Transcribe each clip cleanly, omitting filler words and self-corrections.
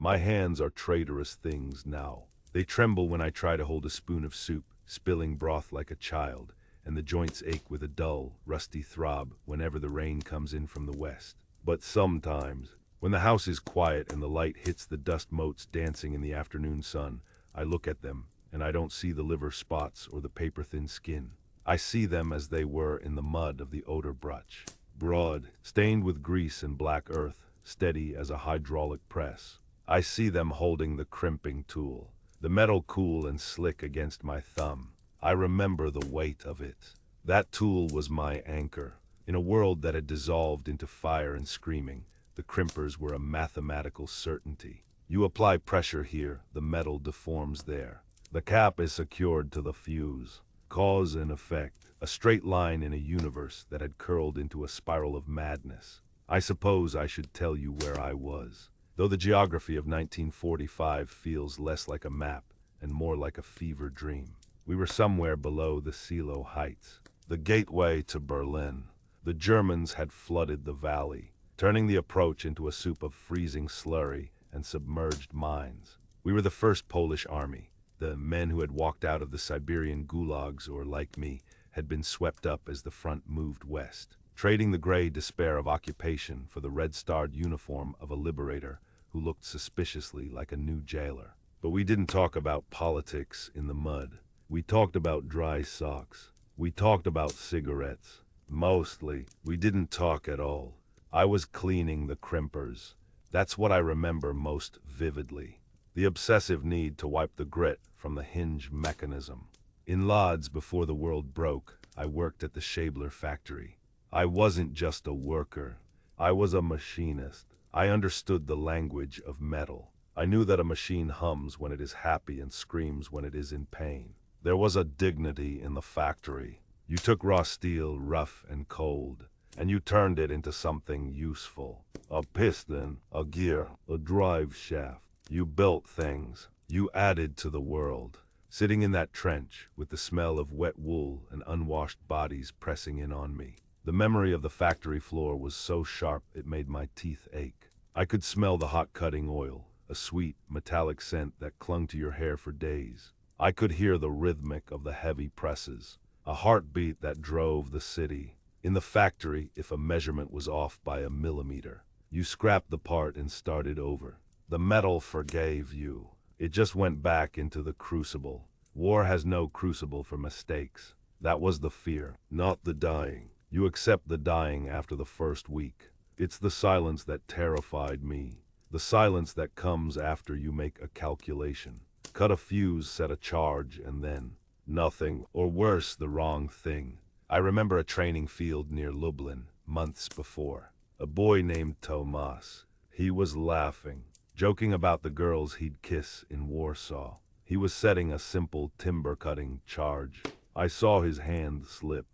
My hands are traitorous things now. They tremble when I try to hold a spoon of soup, spilling broth like a child, and the joints ache with a dull, rusty throb whenever the rain comes in from the west. But sometimes, when the house is quiet and the light hits the dust motes dancing in the afternoon sun, I look at them, and I don't see the liver spots or the paper-thin skin. I see them as they were in the mud of the odor brutch. Broad, stained with grease and black earth, steady as a hydraulic press. I see them holding the crimping tool, the metal cool and slick against my thumb. I remember the weight of it. That tool was my anchor. In a world that had dissolved into fire and screaming, the crimpers were a mathematical certainty. You apply pressure here, the metal deforms there. The cap is secured to the fuse. Cause and effect, a straight line in a universe that had curled into a spiral of madness. I suppose I should tell you where I was, though the geography of 1945 feels less like a map and more like a fever dream. We were somewhere below the Seelow heights, the gateway to Berlin. The Germans had flooded the valley, turning the approach into a soup of freezing slurry and submerged mines. We were the first Polish army, the men who had walked out of the Siberian gulags or, like me, had been swept up as the front moved west, trading the gray despair of occupation for the red-starred uniform of a liberator who looked suspiciously like a new jailer. But we didn't talk about politics in the mud. We talked about dry socks. We talked about cigarettes. Mostly, we didn't talk at all. I was cleaning the crimpers. That's what I remember most vividly. The obsessive need to wipe the grit from the hinge mechanism. In Lodz, before the world broke, I worked at the Schabler factory. I wasn't just a worker. I was a machinist. I understood the language of metal. I knew that a machine hums when it is happy and screams when it is in pain. There was a dignity in the factory. You took raw steel, rough and cold, and you turned it into something useful. A piston, a gear, a drive shaft. You built things. You added to the world. Sitting in that trench, with the smell of wet wool and unwashed bodies pressing in on me, the memory of the factory floor was so sharp it made my teeth ache. I could smell the hot cutting oil, a sweet, metallic scent that clung to your hair for days. I could hear the rhythmic of the heavy presses, a heartbeat that drove the city. In the factory, if a measurement was off by a millimeter, you scrapped the part and started over. The metal forgave you. It just went back into the crucible. War has no crucible for mistakes. That was the fear, not the dying. You accept the dying after the first week. It's the silence that terrified me. The silence that comes after you make a calculation. Cut a fuse, set a charge, and then nothing, or worse, the wrong thing. I remember a training field near Lublin, months before. A boy named Tomas. He was laughing, joking about the girls he'd kiss in Warsaw. He was setting a simple timber-cutting charge. I saw his hand slip.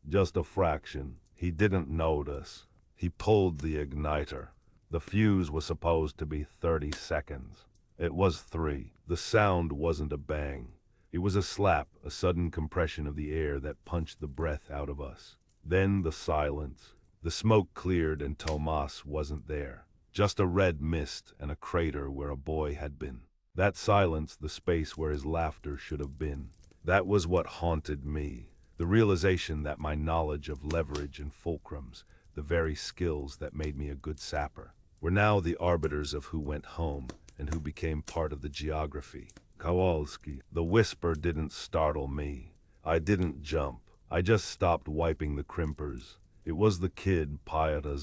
Just a fraction. He didn't notice. He pulled the igniter. The fuse was supposed to be 30 seconds. It was 3. The sound wasn't a bang. It was a slap, a sudden compression of the air that punched the breath out of us. Then the silence. The smoke cleared and Tomas wasn't there. Just a red mist and a crater where a boy had been. That silence, the space where his laughter should have been. That was what haunted me. The realization that my knowledge of leverage and fulcrums, the very skills that made me a good sapper, were now the arbiters of who went home and who became part of the geography. Kowalski. The whisper didn't startle me. I didn't jump. I just stopped wiping the crimpers. It was the kid, Piotr.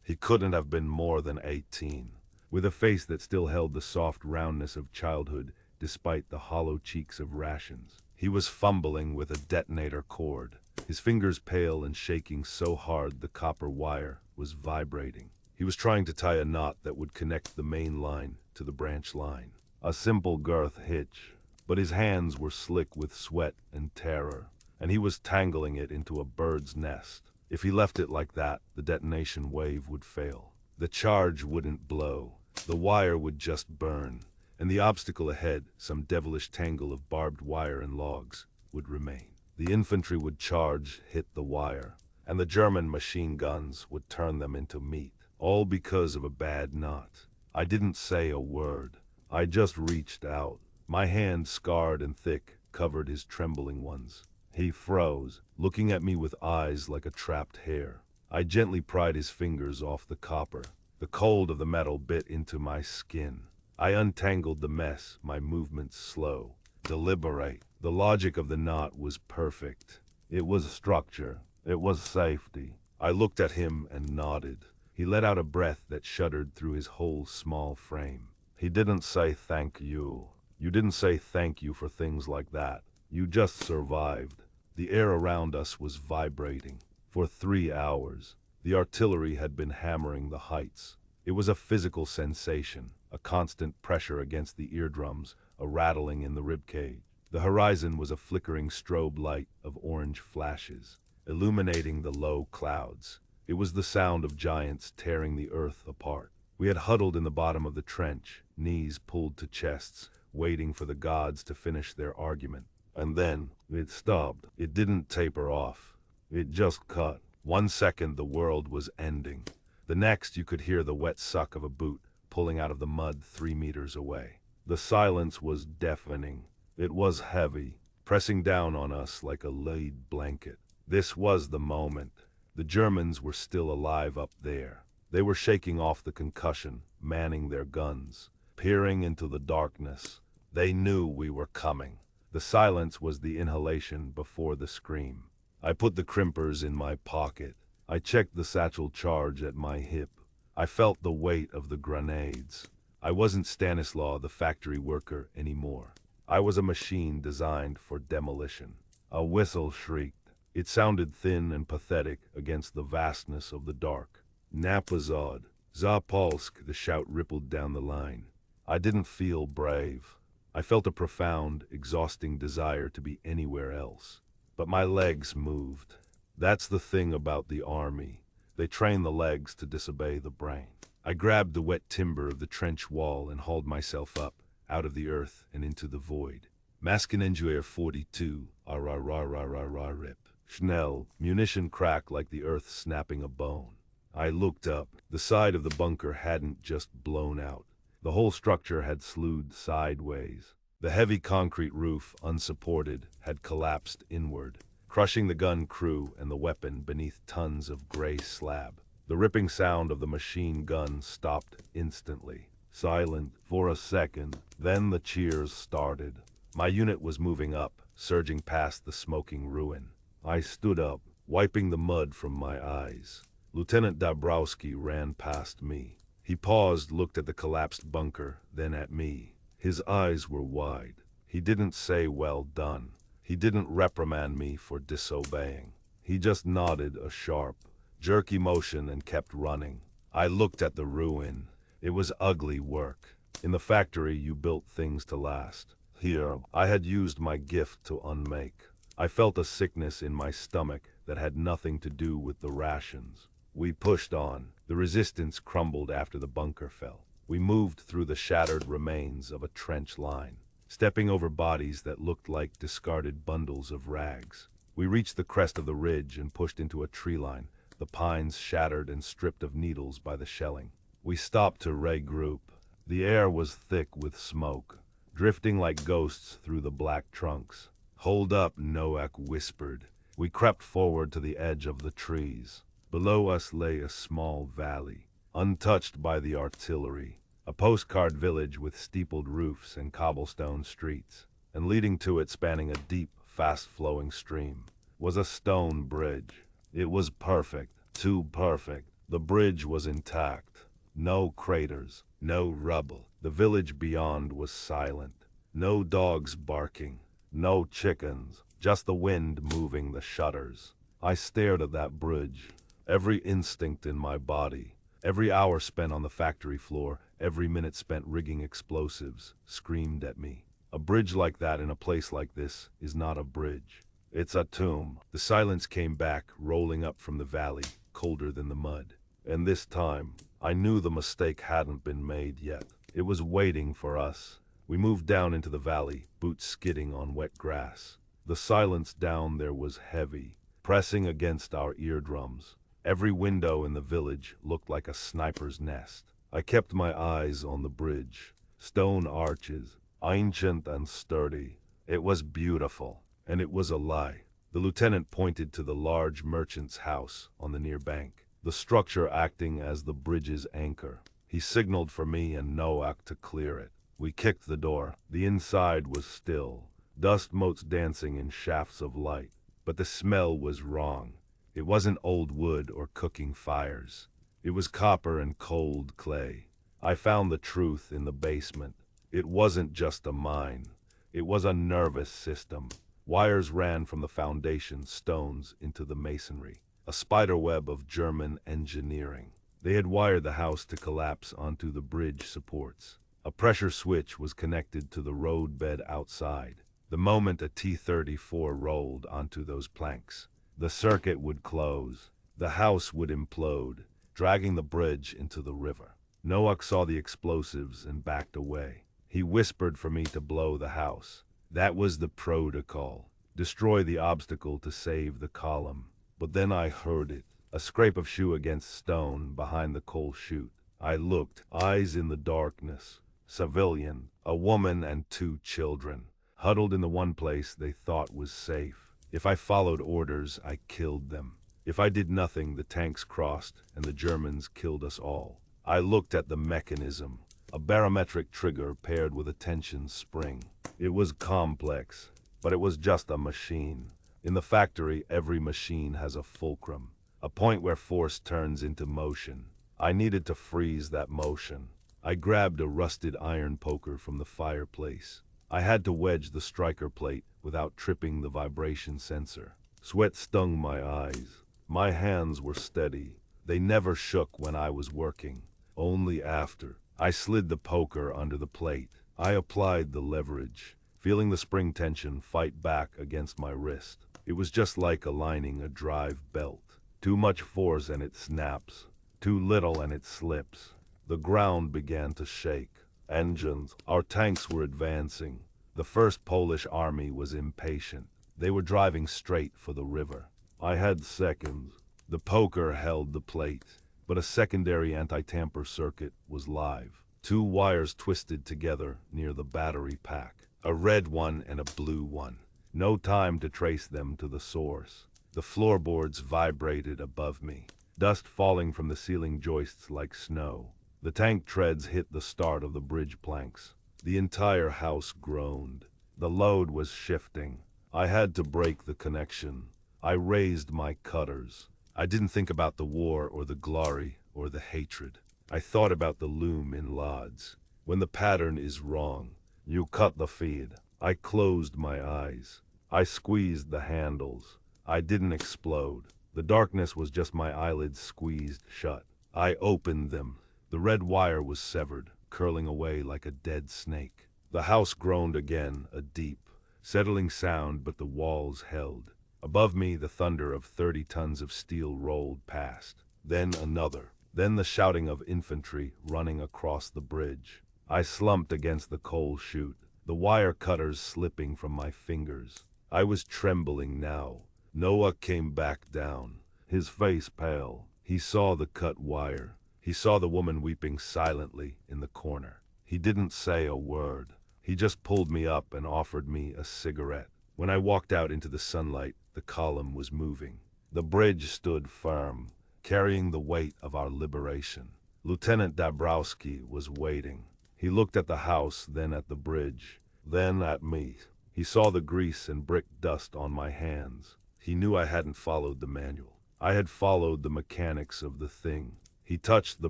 He couldn't have been more than 18, with a face that still held the soft roundness of childhood despite the hollow cheeks of rations. He was fumbling with a detonator cord, his fingers pale and shaking so hard the copper wire was vibrating. He was trying to tie a knot that would connect the main line to the branch line. A simple girth hitch, but his hands were slick with sweat and terror, and he was tangling it into a bird's nest. If he left it like that, the detonation wave would fail. The charge wouldn't blow. The wire would just burn, and the obstacle ahead, some devilish tangle of barbed wire and logs, would remain. The infantry would charge, hit the wire, and the German machine guns would turn them into meat, all because of a bad knot. I didn't say a word. I just reached out. My hand, scarred and thick, covered his trembling ones. He froze, looking at me with eyes like a trapped hare. I gently pried his fingers off the copper. The cold of the metal bit into my skin. I untangled the mess, my movements slow, deliberate. The logic of the knot was perfect. It was structure. It was safety. I looked at him and nodded. He let out a breath that shuddered through his whole small frame. He didn't say thank you. You didn't say thank you for things like that. You just survived. The air around us was vibrating. For 3 hours, the artillery had been hammering the heights. It was a physical sensation, a constant pressure against the eardrums, a rattling in the ribcage. The horizon was a flickering strobe light of orange flashes, illuminating the low clouds. It was the sound of giants tearing the earth apart. We had huddled in the bottom of the trench, knees pulled to chests, waiting for the gods to finish their argument. And then, it stopped. It didn't taper off. It just cut. 1 second the world was ending. The next you could hear the wet suck of a boot pulling out of the mud 3 meters away. The silence was deafening. It was heavy, pressing down on us like a lead blanket. This was the moment. The Germans were still alive up there. They were shaking off the concussion, manning their guns, peering into the darkness. They knew we were coming. The silence was the inhalation before the scream. I put the crimpers in my pocket. I checked the satchel charge at my hip. I felt the weight of the grenades. I wasn't Stanislaw the factory worker anymore. I was a machine designed for demolition. A whistle shrieked. It sounded thin and pathetic against the vastness of the dark. Napazod, Zapolsk, the shout rippled down the line. I didn't feel brave. I felt a profound, exhausting desire to be anywhere else. But my legs moved. That's the thing about the army. They train the legs to disobey the brain. I grabbed the wet timber of the trench wall and hauled myself up, out of the earth and into the void. Maskenenjuer 42, rip. Schnell, munition crack like the earth snapping a bone. I looked up. The side of the bunker hadn't just blown out. The whole structure had slewed sideways. The heavy concrete roof, unsupported, had collapsed inward, crushing the gun crew and the weapon beneath tons of gray slab. The ripping sound of the machine gun stopped instantly. Silent for a second, then the cheers started. My unit was moving up, surging past the smoking ruin. I stood up, wiping the mud from my eyes. Lieutenant Dabrowski ran past me. He paused, looked at the collapsed bunker, then at me. His eyes were wide. He didn't say well done. He didn't reprimand me for disobeying. He just nodded a sharp, jerky motion and kept running. I looked at the ruin. It was ugly work. In the factory, you built things to last. Here, I had used my gift to unmake. I felt a sickness in my stomach that had nothing to do with the rations. We pushed on. The resistance crumbled after the bunker fell. We moved through the shattered remains of a trench line, stepping over bodies that looked like discarded bundles of rags. We reached the crest of the ridge and pushed into a tree line, the pines shattered and stripped of needles by the shelling. We stopped to regroup. The air was thick with smoke, drifting like ghosts through the black trunks. "Hold up," Noak whispered. We crept forward to the edge of the trees. Below us lay a small valley, untouched by the artillery, a postcard village with steepled roofs and cobblestone streets, and leading to it, spanning a deep, fast-flowing stream, was a stone bridge. It was perfect, too perfect. The bridge was intact. No craters, no rubble. The village beyond was silent. No dogs barking, no chickens, just the wind moving the shutters. I stared at that bridge. Every instinct in my body, every hour spent on the factory floor, every minute spent rigging explosives, screamed at me. A bridge like that in a place like this is not a bridge. It's a tomb. The silence came back, rolling up from the valley, colder than the mud. And this time, I knew the mistake hadn't been made yet. It was waiting for us. We moved down into the valley, boots skidding on wet grass. The silence down there was heavy, pressing against our eardrums. Every window in the village looked like a sniper's nest. I kept my eyes on the bridge. Stone arches, ancient and sturdy. It was beautiful, and it was a lie. The lieutenant pointed to the large merchant's house on the near bank, the structure acting as the bridge's anchor. He signaled for me and Noak to clear it. We kicked the door. The inside was still, dust motes dancing in shafts of light. But the smell was wrong. It wasn't old wood or cooking fires. It was copper and cold clay. I found the truth in the basement. It wasn't just a mine. It was a nervous system. Wires ran from the foundation stones into the masonry. A spiderweb of German engineering. They had wired the house to collapse onto the bridge supports. A pressure switch was connected to the road bed outside. The moment a T-34 rolled onto those planks, the circuit would close. The house would implode, dragging the bridge into the river. Noak saw the explosives and backed away. He whispered for me to blow the house. That was the protocol. Destroy the obstacle to save the column. But then I heard it. A scrape of shoe against stone behind the coal chute. I looked, eyes in the darkness. Civilian, a woman and 2 children, huddled in the one place they thought was safe. If I followed orders, I killed them. If I did nothing, the tanks crossed and the Germans killed us all. I looked at the mechanism. A barometric trigger paired with a tension spring. It was complex, but it was just a machine. In the factory, every machine has a fulcrum, a point where force turns into motion. I needed to freeze that motion. I grabbed a rusted iron poker from the fireplace. I had to wedge the striker plate without tripping the vibration sensor. Sweat stung my eyes. My hands were steady. They never shook when I was working, only after. I slid the poker under the plate. I applied the leverage, feeling the spring tension fight back against my wrist. It was just like aligning a drive belt. Too much force and it snaps. Too little and it slips. The ground began to shake. Engines, our tanks were advancing. The First Polish Army was impatient. They were driving straight for the river. I had seconds. The poker held the plate, but a secondary anti-tamper circuit was live. 2 wires twisted together near the battery pack. A red one and a blue one. No time to trace them to the source. The floorboards vibrated above me, dust falling from the ceiling joists like snow. The tank treads hit the start of the bridge planks. The entire house groaned. The load was shifting. I had to break the connection. I raised my cutters. I didn't think about the war or the glory or the hatred. I thought about the loom in Lodz. When the pattern is wrong, you cut the feed. I closed my eyes. I squeezed the handles. I didn't explode. The darkness was just my eyelids squeezed shut. I opened them. The red wire was severed, curling away like a dead snake. The house groaned again, a deep, settling sound, but the walls held. Above me, the thunder of 30 tons of steel rolled past. Then another. Then the shouting of infantry running across the bridge. I slumped against the coal chute, the wire cutters slipping from my fingers. I was trembling now. Noah came back down, his face pale. He saw the cut wire. He saw the woman weeping silently in the corner. He didn't say a word. He just pulled me up and offered me a cigarette. When I walked out into the sunlight, the column was moving. The bridge stood firm, carrying the weight of our liberation. Lieutenant Dabrowski was waiting. He looked at the house, then at the bridge, then at me. He saw the grease and brick dust on my hands. He knew I hadn't followed the manual. I had followed the mechanics of the thing. He touched the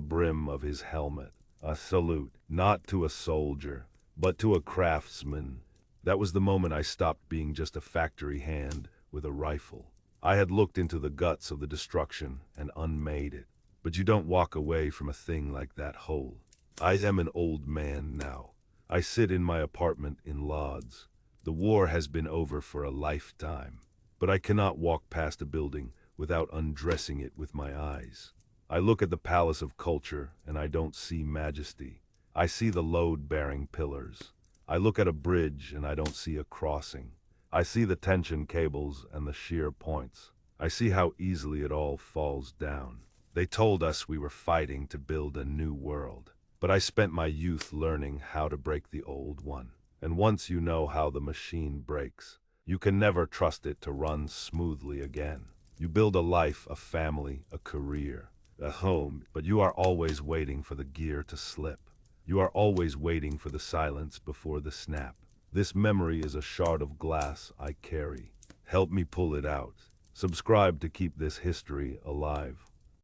brim of his helmet. A salute, not to a soldier, but to a craftsman. That was the moment I stopped being just a factory hand with a rifle. I had looked into the guts of the destruction and unmade it. But you don't walk away from a thing like that whole. I am an old man now. I sit in my apartment in Lodz. The war has been over for a lifetime. But I cannot walk past a building without undressing it with my eyes. I look at the palace of culture and I don't see majesty. I see the load-bearing pillars. I look at a bridge and I don't see a crossing. I see the tension cables and the shear points. I see how easily it all falls down. They told us we were fighting to build a new world. But I spent my youth learning how to break the old one. And once you know how the machine breaks, you can never trust it to run smoothly again. You build a life, a family, a career, a home, but you are always waiting for the gear to slip. You are always waiting for the silence before the snap. This memory is a shard of glass I carry. Help me pull it out. Subscribe to keep this history alive.